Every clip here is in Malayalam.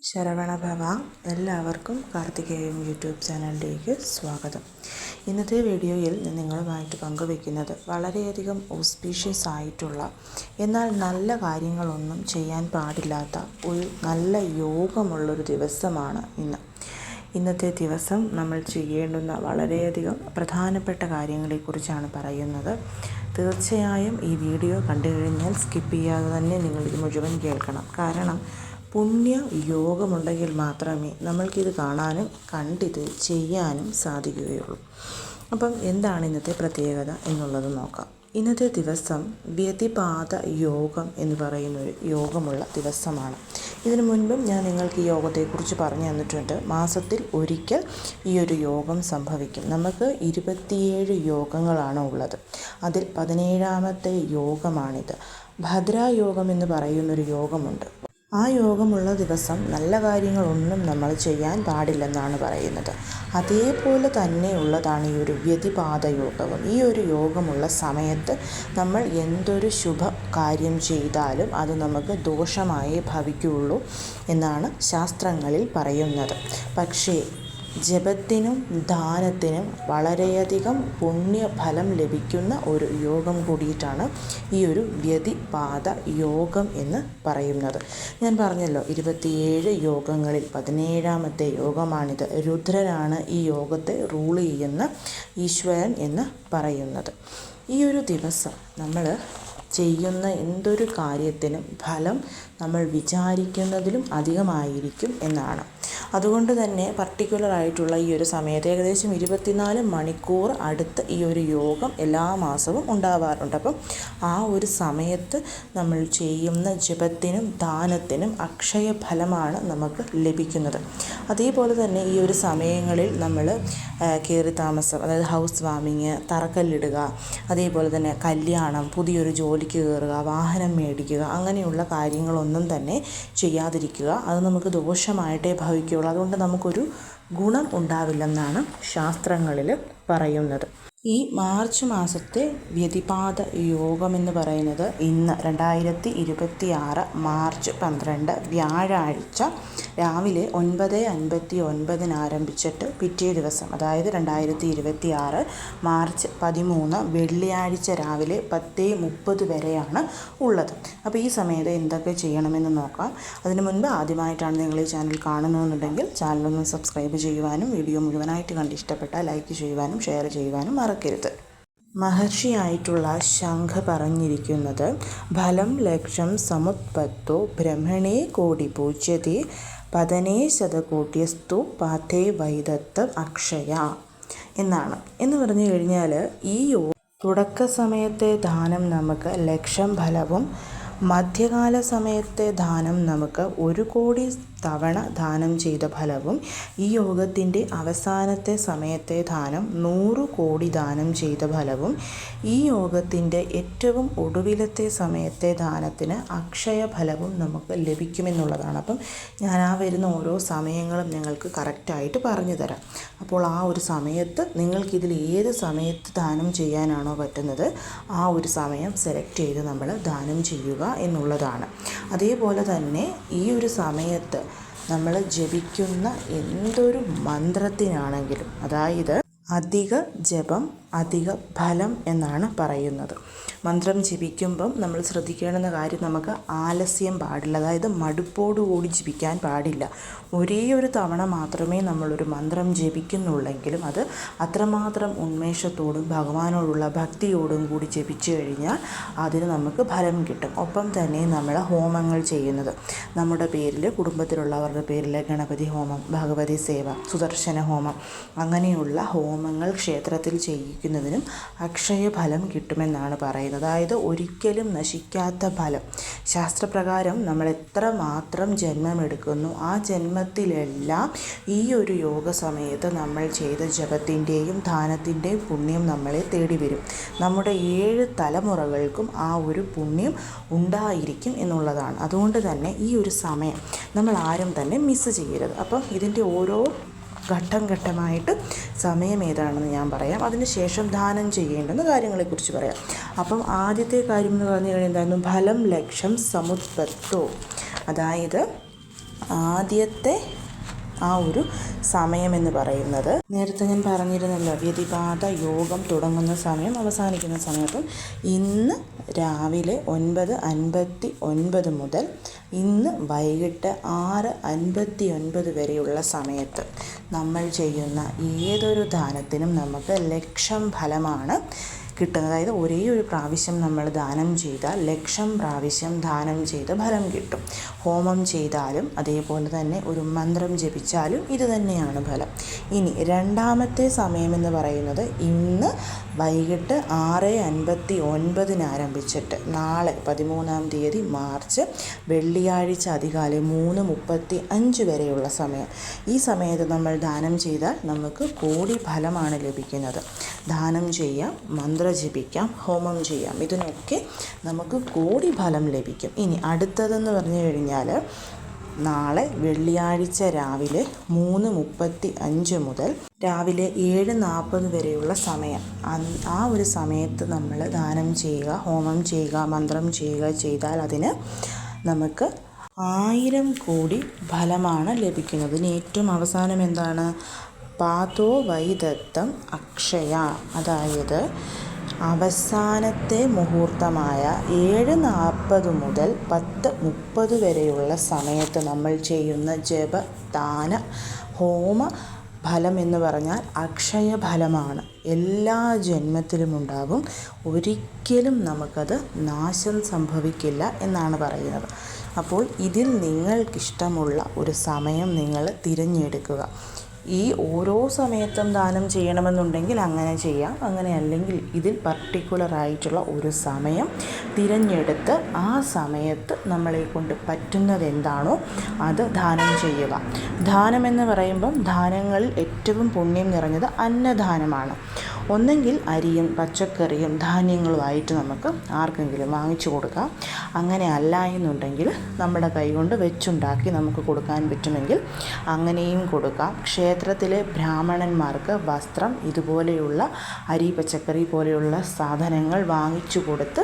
ശരവണഭവ. എല്ലാവർക്കും കാർത്തികേയം യൂട്യൂബ് ചാനലിലേക്ക് സ്വാഗതം. ഇന്നത്തെ വീഡിയോയിൽ ഞാൻ നിങ്ങളുമായിട്ട് പങ്കുവയ്ക്കുന്നത് വളരെയധികം ഓസ്പീഷ്യസ് ആയിട്ടുള്ള എന്നാൽ നല്ല കാര്യങ്ങളൊന്നും ചെയ്യാൻ പാടില്ലാത്ത ഒരു നല്ല യോഗമുള്ളൊരു ദിവസമാണ് ഇന്നത്തെ ദിവസം നമ്മൾ ചെയ്യേണ്ടുന്ന വളരെയധികം പ്രധാനപ്പെട്ട കാര്യങ്ങളെക്കുറിച്ചാണ് പറയുന്നത്. തീർച്ചയായും ഈ വീഡിയോ കണ്ടു കഴിഞ്ഞാൽ സ്കിപ്പ് ചെയ്യാതെ തന്നെ നിങ്ങളിത് മുഴുവൻ കേൾക്കണം. കാരണം പുണ്യ യോഗമുണ്ടെങ്കിൽ മാത്രമേ നമ്മൾക്കിത് കാണാനും കണ്ടിത് ചെയ്യാനും സാധിക്കുകയുള്ളൂ. അപ്പം എന്താണ് ഇന്നത്തെ പ്രത്യേകത എന്നുള്ളത് നോക്കാം. ഇന്നത്തെ ദിവസം വ്യതിപാത യോഗം എന്ന് പറയുന്നൊരു യോഗമുള്ള ദിവസമാണ്. ഇതിനു മുൻപും ഞാൻ നിങ്ങൾക്ക് ഈ യോഗത്തെക്കുറിച്ച് പറഞ്ഞു തന്നിട്ടുണ്ട്. മാസത്തിൽ ഒരിക്കൽ ഈ ഒരു യോഗം സംഭവിക്കും. നമുക്ക് 27 യോഗങ്ങളാണ് ഉള്ളത്. അതിൽ 17ാമത്തെ യോഗമാണിത്. ഭദ്രായോഗം എന്ന് പറയുന്നൊരു യോഗമുണ്ട്. ആ യോഗമുള്ള ദിവസം നല്ല കാര്യങ്ങളൊന്നും നമ്മൾ ചെയ്യാൻ പാടില്ലെന്നാണ് പറയുന്നത്. അതേപോലെ തന്നെയുള്ളതാണ് ഈ ഒരു വ്യതിപാത യോഗവും. ഈ ഒരു യോഗമുള്ള സമയത്ത് നമ്മൾ എന്തൊരു ശുഭ കാര്യം ചെയ്താലും അത് നമുക്ക് ദോഷമായേ ഭവിക്കുകയുള്ളൂ എന്നാണ് ശാസ്ത്രങ്ങളിൽ പറയുന്നത്. പക്ഷേ ജപത്തിനും ദാനത്തിനും വളരെയധികം പുണ്യഫലം ലഭിക്കുന്ന ഒരു യോഗം കൂടിയിട്ടാണ് ഈ ഒരു വ്യതിപാത യോഗം എന്ന് പറയുന്നത്. ഞാൻ പറഞ്ഞല്ലോ, 27 യോഗങ്ങളിൽ 17ാമത്തെ യോഗമാണിത്. രുദ്രനാണ് ഈ യോഗത്തെ റൂൾ ചെയ്യുന്ന ഈശ്വരൻ എന്ന് പറയുന്നത്. ഈ ഒരു ദിവസം നമ്മൾ ചെയ്യുന്ന എന്തൊരു കാര്യത്തിനും ഫലം നമ്മൾ വിചാരിക്കുന്നതിലും അധികമായിരിക്കും എന്നാണ്. അതുകൊണ്ട് തന്നെ പർട്ടിക്കുലറായിട്ടുള്ള ഈ ഒരു സമയത്ത് ഏകദേശം 24 മണിക്കൂർ അടുത്ത് ഈ ഒരു യോഗം എല്ലാ മാസവും ഉണ്ടാവാറുണ്ട്. അപ്പം ആ ഒരു സമയത്ത് നമ്മൾ ചെയ്യുന്ന ജപത്തിനും ദാനത്തിനും അക്ഷയ ഫലമാണ് നമുക്ക് ലഭിക്കുന്നത്. അതേപോലെ തന്നെ ഈ ഒരു സമയങ്ങളിൽ നമ്മൾ കയറി താമസം, അതായത് ഹൗസ് വാമിങ്, തറക്കല്ലിടുക, അതേപോലെ തന്നെ കല്യാണം, പുതിയൊരു ജോലിക്ക് കയറുക, വാഹനം മേടിക്കുക, അങ്ങനെയുള്ള കാര്യങ്ങളൊന്നും തന്നെ ചെയ്യാതിരിക്കുക. അത് നമുക്ക് ദോഷമായിട്ടേ ഭവിക്കുകയുള്ളൂ. അതുകൊണ്ട് നമുക്കൊരു ഗുണം ഉണ്ടാവില്ലെന്നാണ് ശാസ്ത്രങ്ങളിൽ പറയുന്നത്. ഈ മാർച്ച് മാസത്തെ വ്യതിപാത യോഗമെന്ന് പറയുന്നത് ഇന്ന് 2026 മാർച്ച് 12 വ്യാഴാഴ്ച രാവിലെ 9:59 ആരംഭിച്ചിട്ട് പിറ്റേ ദിവസം, അതായത് 2026 മാർച്ച് 13 വെള്ളിയാഴ്ച രാവിലെ 10:30 വരെയാണ് ഉള്ളത്. അപ്പോൾ ഈ സമയത്ത് എന്തൊക്കെ ചെയ്യണമെന്ന് നോക്കാം. അതിനു മുൻപ് ആദ്യമായിട്ടാണ് നിങ്ങൾ ഈ ചാനൽ കാണുന്നതെന്നുണ്ടെങ്കിൽ ചാനലൊന്ന് സബ്സ്ക്രൈബ് ചെയ്യുവാനും വീഡിയോ മുഴുവനായിട്ട് കണ്ട് ഇഷ്ടപ്പെട്ടാൽ ലൈക്ക് ചെയ്യുവാനും ഷെയർ ചെയ്യുവാനും മറക്കരുത്. മഹർഷിയായിട്ടുള്ള ശംഖ പറഞ്ഞിരിക്കുന്നത് ഫലം ലക്ഷം സമുത്പത്തോ ബ്രഹ്മണേ കോടി പൂജ്യതേ പതനേ ശതകോട്യസ്തു പാഥേ വൈദത്ത് അക്ഷയ എന്നാണ്. എന്ന് പറഞ്ഞു കഴിഞ്ഞാൽ ഈ തുടക്ക സമയത്തെ ദാനം നമുക്ക് ലക്ഷം ഫലവും, മധ്യകാല സമയത്തെ ദാനം നമുക്ക് 1 കോടി തവണ ദാനം ചെയ്ത ഫലവും, ഈ യോഗത്തിൻ്റെ അവസാനത്തെ സമയത്തെ ദാനം 100 കോടി ദാനം ചെയ്ത ഫലവും, ഈ യോഗത്തിൻ്റെ ഏറ്റവും ഒടുവിലത്തെ സമയത്തെ ദാനത്തിന് അക്ഷയ ഫലവും നമുക്ക് ലഭിക്കുമെന്നുള്ളതാണ്. അപ്പം ഞാൻ ആ വരുന്ന ഓരോ സമയങ്ങളും നിങ്ങൾക്ക് കറക്റ്റായിട്ട് പറഞ്ഞു തരാം. അപ്പോൾ ആ ഒരു സമയത്ത് നിങ്ങൾക്കിതിൽ ഏത് സമയത്ത് ദാനം ചെയ്യാനാണോ പറ്റുന്നത് ആ ഒരു സമയം സെലക്ട് ചെയ്ത് നമ്മൾ ദാനം ചെയ്യുക എന്നുള്ളതാണ്. അതേപോലെ തന്നെ ഈ ഒരു സമയത്ത് നമ്മൾ ജപിക്കുന്ന എന്തൊരു മന്ത്രത്തിനാണെങ്കിലും, അതായത് അധിക ജപം അധിക ഫലം എന്നാണ് പറയുന്നത്. മന്ത്രം ജപിക്കുമ്പം നമ്മൾ ശ്രദ്ധിക്കേണ്ടുന്ന കാര്യം, നമുക്ക് ആലസ്യം പാടില്ല, അതായത് മടുപ്പോടുകൂടി ജപിക്കാൻ പാടില്ല. ഒരേ ഒരു തവണ മാത്രമേ നമ്മളൊരു മന്ത്രം ജപിക്കുന്നുള്ളെങ്കിലും അത് അത്രമാത്രം ഉന്മേഷത്തോടും ഭഗവാനോടുള്ള ഭക്തിയോടും കൂടി ജപിച്ചു കഴിഞ്ഞാൽ അതിന് നമുക്ക് ഫലം കിട്ടും. ഒപ്പം തന്നെ നമ്മൾ ഹോമങ്ങൾ ചെയ്യുന്നത്, നമ്മുടെ പേരിൽ, കുടുംബത്തിലുള്ളവരുടെ പേരിൽ ഗണപതി ഹോമം, ഭഗവതി സേവ, സുദർശന ഹോമം, അങ്ങനെയുള്ള ഹോമങ്ങൾ ക്ഷേത്രത്തിൽ ചെയ്യിക്കുന്നതിനും അക്ഷയ ഫലം കിട്ടുമെന്നാണ് പറയുന്നത്. അതായത് ഒരിക്കലും നശിക്കാത്ത ഫലം. ശാസ്ത്രപ്രകാരം നമ്മൾ എത്ര മാത്രം ജന്മമെടുക്കുന്നു ആ ജന്മത്തിലെല്ലാം ഈ ഒരു യോഗ സമയത്ത് നമ്മൾ ചെയ്ത ജപത്തിൻ്റെയും ദാനത്തിൻ്റെയും പുണ്യം നമ്മളെ തേടി വരും. നമ്മുടെ 7 തലമുറകൾക്കും ആ ഒരു പുണ്യം ഉണ്ടായിരിക്കും എന്നുള്ളതാണ്. അതുകൊണ്ട് തന്നെ ഈ ഒരു സമയം നമ്മൾ ആരും തന്നെ മിസ് ചെയ്യരുത്. അപ്പം ഇതിൻ്റെ ഓരോ ഘട്ടം ഘട്ടമായിട്ട് സമയം ഏതാണെന്ന് ഞാൻ പറയാം. അതിനുശേഷം ദാനം ചെയ്യേണ്ടുന്ന കാര്യങ്ങളെക്കുറിച്ച് പറയാം. അപ്പം ആദ്യത്തെ കാര്യം എന്ന് പറഞ്ഞു കഴിഞ്ഞാൽ എന്തായിരുന്നു? ഫലം ലക്ഷം സമുത്പത്തോ, അതായത് ആദ്യത്തെ ആ ഒരു സമയമെന്ന് പറയുന്നത്, നേരത്തെ ഞാൻ പറഞ്ഞിരുന്നല്ലോ വ്യതിപാത യോഗം തുടങ്ങുന്ന സമയം അവസാനിക്കുന്ന സമയത്തും, ഇന്ന് രാവിലെ 9:59 മുതൽ ഇന്ന് വൈകിട്ട് 6:59 വരെയുള്ള സമയത്ത് നമ്മൾ ചെയ്യുന്ന ഏതൊരു ദാനത്തിനും നമുക്ക് ലക്ഷം ഫലമാണ് കിട്ടുന്നത്. അതായത് ഒരേ ഒരു പ്രാവശ്യം നമ്മൾ ദാനം ചെയ്താൽ 1,00,000 പ്രാവശ്യം ദാനം ചെയ്ത് ഫലം കിട്ടും. ഹോമം ചെയ്താലും അതേപോലെ തന്നെ ഒരു മന്ത്രം ജപിച്ചാലും ഇത് തന്നെയാണ് ഫലം. ഇനി രണ്ടാമത്തെ സമയമെന്ന് പറയുന്നത് ഇന്ന് വൈകിട്ട് 6:59 ആരംഭിച്ചിട്ട് നാളെ 13-ാം തീയതി മാർച്ച് വെള്ളിയാഴ്ച അതികാலை 3:35 വരെയുള്ള സമയം. ഈ സമയത്ത് നമ്മൾ ദാനം ചെയ്താൽ നമുക്ക് കോടി ഫലമാണ് ലഭിക്കുന്നത്. ദാനം ചെയ്യാം, മന്ത്രം ജപിക്കാം, ഹോമം ചെയ്യാം, ഇതിനൊക്കെ നമുക്ക് കോടി ഫലം ലഭിക്കും. ഇനി അടുത്തതെന്ന് പറഞ്ഞു കഴിഞ്ഞാൽ നാളെ വെള്ളിയാഴ്ച രാവിലെ 3:35 മുതൽ രാവിലെ 7:40 വരെയുള്ള സമയം. ആ ഒരു സമയത്ത് നമ്മൾ ദാനം ചെയ്യുക, ഹോമം ചെയ്യുക, മന്ത്രം ചെയ്യുക ചെയ്താൽ അതിന് നമുക്ക് 1000 കോടി ഫലമാണ് ലഭിക്കുന്നത്. ഇതിന് ഏറ്റവും അവസാനം എന്താണ്? പാതോ വൈദത്തം അക്ഷയ, അതായത് അവസാനത്തെ മുഹൂർത്തമായ 7:40 മുതൽ 10:30 വരെയുള്ള സമയത്ത് നമ്മൾ ചെയ്യുന്ന ജപ, ദാന, ഹോമ ഫലം എന്ന് പറഞ്ഞാൽ അക്ഷയ ഫലമാണ്. എല്ലാ ജന്മത്തിലും ഉണ്ടാകും, ഒരിക്കലും നമുക്കത് നാശം സംഭവിക്കില്ല എന്നാണ് പറയുന്നത്. അപ്പോൾ ഇതിൽ നിങ്ങൾക്കിഷ്ടമുള്ള ഒരു സമയം നിങ്ങൾ തിരഞ്ഞെടുക്കുക. ഈ ഓരോ സമയത്തും ദാനം ചെയ്യണമെന്നുണ്ടെങ്കിൽ അങ്ങനെ ചെയ്യാം, അങ്ങനെ അല്ലെങ്കിൽ ഇതിൽ പർട്ടിക്കുലറായിട്ടുള്ള ഒരു സമയം തിരഞ്ഞെടുത്ത് ആ സമയത്ത് നമ്മളെ കൊണ്ട് പറ്റുന്നത് എന്താണോ അത് ദാനം ചെയ്യുക. ദാനമെന്ന് പറയുമ്പം ദാനങ്ങളിൽ ഏറ്റവും പുണ്യം നിറഞ്ഞത് അന്നദാനമാണ്. ഒന്നെങ്കിൽ അരിയും പച്ചക്കറിയും ധാന്യങ്ങളുമായിട്ട് നമുക്ക് ആർക്കെങ്കിലും വാങ്ങിച്ചു കൊടുക്കാം. അങ്ങനെ അല്ല എന്നുണ്ടെങ്കിൽ നമ്മുടെ കൈകൊണ്ട് വെച്ചുണ്ടാക്കി നമുക്ക് കൊടുക്കാൻ പറ്റുമെങ്കിൽ അങ്ങനെയും കൊടുക്കാം. ക്ഷേത്രത്തിലെ ബ്രാഹ്മണന്മാർക്ക് വസ്ത്രം, ഇതുപോലെയുള്ള അരി പച്ചക്കറി പോലെയുള്ള സാധനങ്ങൾ വാങ്ങിച്ചു കൊടുത്ത്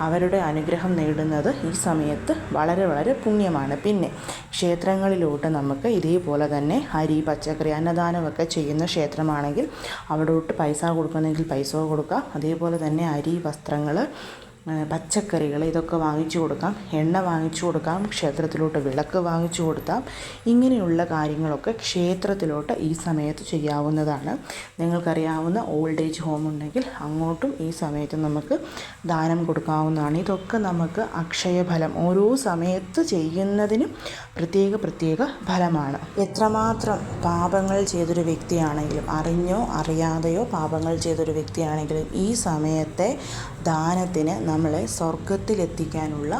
അവരുടെ അനുഗ്രഹം നേടുന്നത് ഈ സമയത്ത് വളരെ വളരെ പുണ്യമാണ്. പിന്നെ ക്ഷേത്രങ്ങളിലോട്ട് നമുക്ക് ഇതേപോലെ തന്നെ അരി പച്ചക്കറി അന്നദാനമൊക്കെ ചെയ്യുന്ന ക്ഷേത്രമാണെങ്കിൽ അവിടോട്ട് പൈസ കൊടുക്കണമെങ്കിൽ പൈസ കൊടുക്കാം. അതേപോലെ തന്നെ അരി, വസ്ത്രങ്ങൾ, പച്ചക്കറികൾ ഇതൊക്കെ വാങ്ങിച്ചു കൊടുക്കാം, എണ്ണ വാങ്ങിച്ചു കൊടുക്കാം, ക്ഷേത്രത്തിലോട്ട് വിളക്ക് വാങ്ങിച്ചു കൊടുക്കാം. ഇങ്ങനെയുള്ള കാര്യങ്ങളൊക്കെ ക്ഷേത്രത്തിലോട്ട് ഈ സമയത്ത് ചെയ്യാവുന്നതാണ്. നിങ്ങൾക്കറിയാവുന്ന ഓൾഡ് ഏജ് ഹോം ഉണ്ടെങ്കിൽ അങ്ങോട്ടും ഈ സമയത്ത് നമുക്ക് ദാനം കൊടുക്കാവുന്നതാണ്. ഇതൊക്കെ നമുക്ക് അക്ഷയഫലം ഓരോ സമയത്ത് ചെയ്യുന്നതിനും പ്രത്യേക ഫലമാണ്. എത്രമാത്രം പാപങ്ങൾ ചെയ്തൊരു വ്യക്തിയാണെങ്കിലും, അറിഞ്ഞോ അറിയാതെയോ പാപങ്ങൾ ചെയ്തൊരു വ്യക്തിയാണെങ്കിലും ഈ സമയത്തെ ദാനത്തിന് നമ്മളെ സ്വർഗത്തിലെത്തിക്കാനുള്ള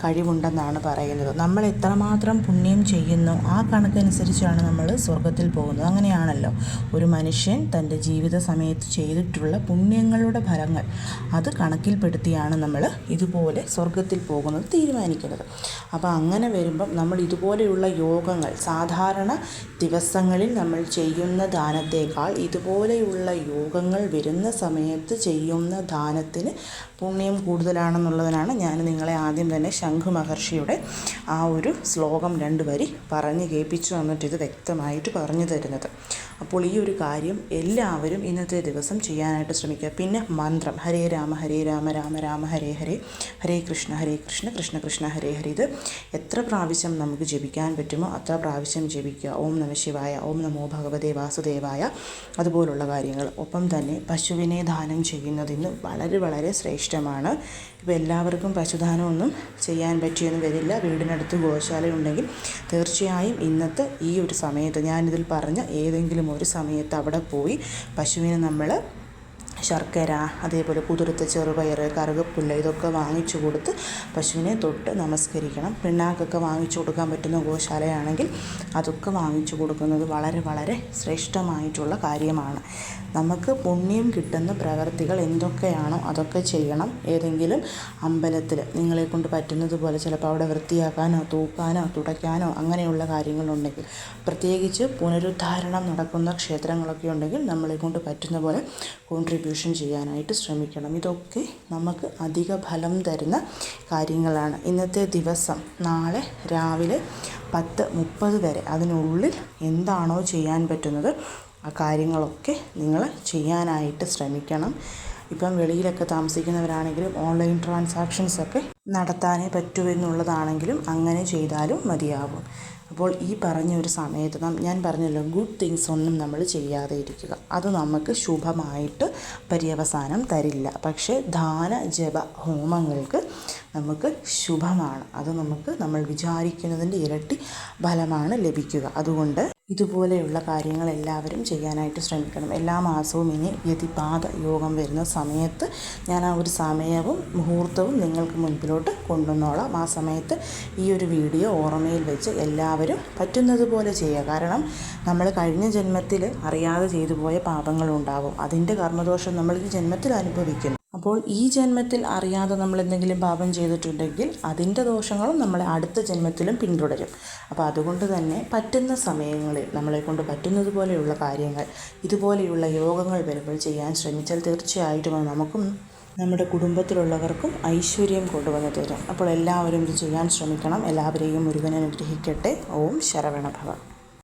കഴിവുണ്ടെന്നാണ് പറയുന്നത്. നമ്മൾ എത്രമാത്രം പുണ്യം ചെയ്യുന്നു ആ കണക്കനുസരിച്ചാണ് നമ്മൾ സ്വർഗത്തിൽ പോകുന്നത്. അങ്ങനെയാണല്ലോ ഒരു മനുഷ്യൻ തൻ്റെ ജീവിത സമയത്ത് ചെയ്തിട്ടുള്ള പുണ്യങ്ങളുടെ ഫലങ്ങൾ അത് കണക്കിൽപ്പെടുത്തിയാണ് നമ്മൾ ഇതുപോലെ സ്വർഗത്തിൽ പോകുന്നത് തീരുമാനിക്കുന്നത്. അപ്പോൾ അങ്ങനെ വരുമ്പം നമ്മൾ ഇതുപോലെയുള്ള യോഗങ്ങൾ സാധാരണ ദിവസങ്ങളിൽ നമ്മൾ ചെയ്യുന്ന ദാനത്തേക്കാൾ ഇതുപോലെയുള്ള യോഗങ്ങൾ വരുന്ന സമയത്ത് ചെയ്യുന്ന ദാനത്തിന് പുണ്യം കൂടുതലാണെന്നുള്ളതിനാണ് ഞാൻ നിങ്ങളെ ആദ്യം തന്നെ ശംഖു മഹർഷിയുടെ ആ ഒരു ശ്ലോകം 2 വരി പറഞ്ഞ് കേൾപ്പിച്ചു തന്നിട്ട് ഇത് വ്യക്തമായിട്ട് പറഞ്ഞു തരുന്നത്. അപ്പോൾ ഈ ഒരു കാര്യം എല്ലാവരും ഇന്നത്തെ ദിവസം ചെയ്യാനായിട്ട് ശ്രമിക്കുക. പിന്നെ മന്ത്രം ഹരേ രാമ രാമ രാമ ഹരേ ഹരേ, ഹരേ കൃഷ്ണ കൃഷ്ണ കൃഷ്ണ ഹരേ ഹരേ, ഇത് എത്ര പ്രാവശ്യം നമുക്ക് ജപിക്കാൻ പറ്റുമോ അത്ര പ്രാവശ്യം ജപിക്കുക. ഓം നമ ശിവായ, ഓം നമോ ഭഗവതേ വാസുദേവായ, അതുപോലുള്ള കാര്യങ്ങൾ. ഒപ്പം തന്നെ പശുവിനെ ദാനം ചെയ്യുന്നതിന് വളരെ വളരെ ശ്രേഷ്ഠമാണ്. ഇപ്പോൾ എല്ലാവർക്കും പശുദാനമൊന്നും ചെയ്യാൻ പറ്റിയെന്ന് വരില്ല. വീടിനടുത്ത് ഗോശാല ഉണ്ടെങ്കിൽ തീർച്ചയായും ഇന്നത്തെ ഈ ഒരു സമയത്ത് ഞാനിതിൽ പറഞ്ഞ ഏതെങ്കിലും ഒരു സമയത്ത് അവിടെ പോയി പശുവിന് നമ്മൾ ശർക്കര, അതേപോലെ കുതിർത്ത ചെറുപയർ, കറുകപ്പുല്ല് ഇതൊക്കെ വാങ്ങിച്ചു കൊടുത്ത് പശുവിനെ തൊട്ട് നമസ്കരിക്കണം. പിണ്ണാക്കൊക്കെ വാങ്ങിച്ചു കൊടുക്കാൻ പറ്റുന്ന ഗോശാലയാണെങ്കിൽ അതൊക്കെ വാങ്ങിച്ചു കൊടുക്കുന്നത് വളരെ വളരെ ശ്രേഷ്ഠമായിട്ടുള്ള കാര്യമാണ്. നമുക്ക് പുണ്യം കിട്ടുന്ന പ്രവർത്തികൾ എന്തൊക്കെയാണോ അതൊക്കെ ചെയ്യണം. ഏതെങ്കിലും അമ്പലത്തിൽ നിങ്ങളെക്കൊണ്ട് പറ്റുന്നത് പോലെ ചിലപ്പോൾ അവിടെ വൃത്തിയാക്കാനോ തൂക്കാനോ തുടയ്ക്കാനോ അങ്ങനെയുള്ള കാര്യങ്ങളുണ്ടെങ്കിൽ, പ്രത്യേകിച്ച് പുനരുദ്ധാരണം നടക്കുന്ന ക്ഷേത്രങ്ങളൊക്കെ ഉണ്ടെങ്കിൽ നമ്മളെക്കൊണ്ട് പറ്റുന്ന പോലെ കോൺട്രിബ്യൂഷൻ റിവിഷൻ ചെയ്യാനായിട്ട് ശ്രമിക്കണം. ഇതൊക്കെ നമുക്ക് അധിക ഫലം തരുന്ന കാര്യങ്ങളാണ്. ഇന്നത്തെ ദിവസം നാളെ രാവിലെ 10:30 വരെ അതിനുള്ളിൽ എന്താണോ ചെയ്യാൻ പറ്റുന്നത് ആ കാര്യങ്ങളൊക്കെ നിങ്ങൾ ചെയ്യാനായിട്ട് ശ്രമിക്കണം. ഇപ്പം വെളിയിലൊക്കെ താമസിക്കുന്നവരാണെങ്കിലും ഓൺലൈൻ ട്രാൻസാക്ഷൻസൊക്കെ നടത്താനേ പറ്റൂ എന്നുള്ളതാണെങ്കിലും അങ്ങനെ ചെയ്താലും മതിയാവും. അപ്പോൾ ഈ പറഞ്ഞ ഒരു സമയത്ത് ഞാൻ പറഞ്ഞല്ലോ, ഗുഡ് തിങ്സ് ഒന്നും നമ്മൾ ചെയ്യാതെ ഇരിക്കുക. അത് നമുക്ക് ശുഭമായിട്ട് പര്യവസാനം തരില്ല. പക്ഷേ ദാന ജപ ഹോമങ്ങൾക്ക് നമുക്ക് ശുഭമാണ്. അത് നമ്മൾ വിചാരിക്കുന്നതിൻ്റെ ഇരട്ടി ഫലമാണ് ലഭിക്കുക. അതുകൊണ്ട് ഇതുപോലെയുള്ള കാര്യങ്ങൾ എല്ലാവരും ചെയ്യാനായിട്ട് ശ്രമിക്കണം. എല്ലാ മാസവും ഇനി വ്യതിപാത യോഗം വരുന്ന സമയത്ത് ഞാൻ ആ ഒരു സമയവും മുഹൂർത്തവും നിങ്ങൾക്ക് മുൻപിലോട്ട് കൊണ്ടുവന്നോളാം. ആ സമയത്ത് ഈ ഒരു വീഡിയോ ഓർമ്മയിൽ വെച്ച് എല്ലാവരും പറ്റുന്നത് പോലെ ചെയ്യുക. കാരണം നമ്മൾ കഴിഞ്ഞ ജന്മത്തിൽ അറിയാതെ ചെയ്തു പോയ പാപങ്ങളുണ്ടാവും. അതിൻ്റെ കർമ്മദോഷം നമ്മൾ ഈ ജന്മത്തിൽ അനുഭവിക്കുന്നു. അപ്പോൾ ഈ ജന്മത്തിൽ അറിയാതെ നമ്മൾ എന്തെങ്കിലും പാപം ചെയ്തിട്ടുണ്ടെങ്കിൽ അതിൻ്റെ ദോഷങ്ങളും നമ്മളെ അടുത്ത ജന്മത്തിലും പിന്തുടരും. അപ്പോൾ അതുകൊണ്ട് തന്നെ പറ്റുന്ന സമയങ്ങളിൽ നമ്മളെക്കൊണ്ട് പറ്റുന്നത് പോലെയുള്ള കാര്യങ്ങൾ, ഇതുപോലെയുള്ള യോഗങ്ങൾ വരുമ്പോൾ ചെയ്യാൻ ശ്രമിച്ചാൽ തീർച്ചയായിട്ടും നമുക്കും നമ്മുടെ കുടുംബത്തിലുള്ളവർക്കും ഐശ്വര്യം കൊണ്ടുവന്ന് തരും. അപ്പോൾ എല്ലാവരും ഇത് ചെയ്യാൻ ശ്രമിക്കണം. എല്ലാവരെയും മുരുകൻ അനുഗ്രഹിക്കട്ടെ. ഓം ശരവണഭവ.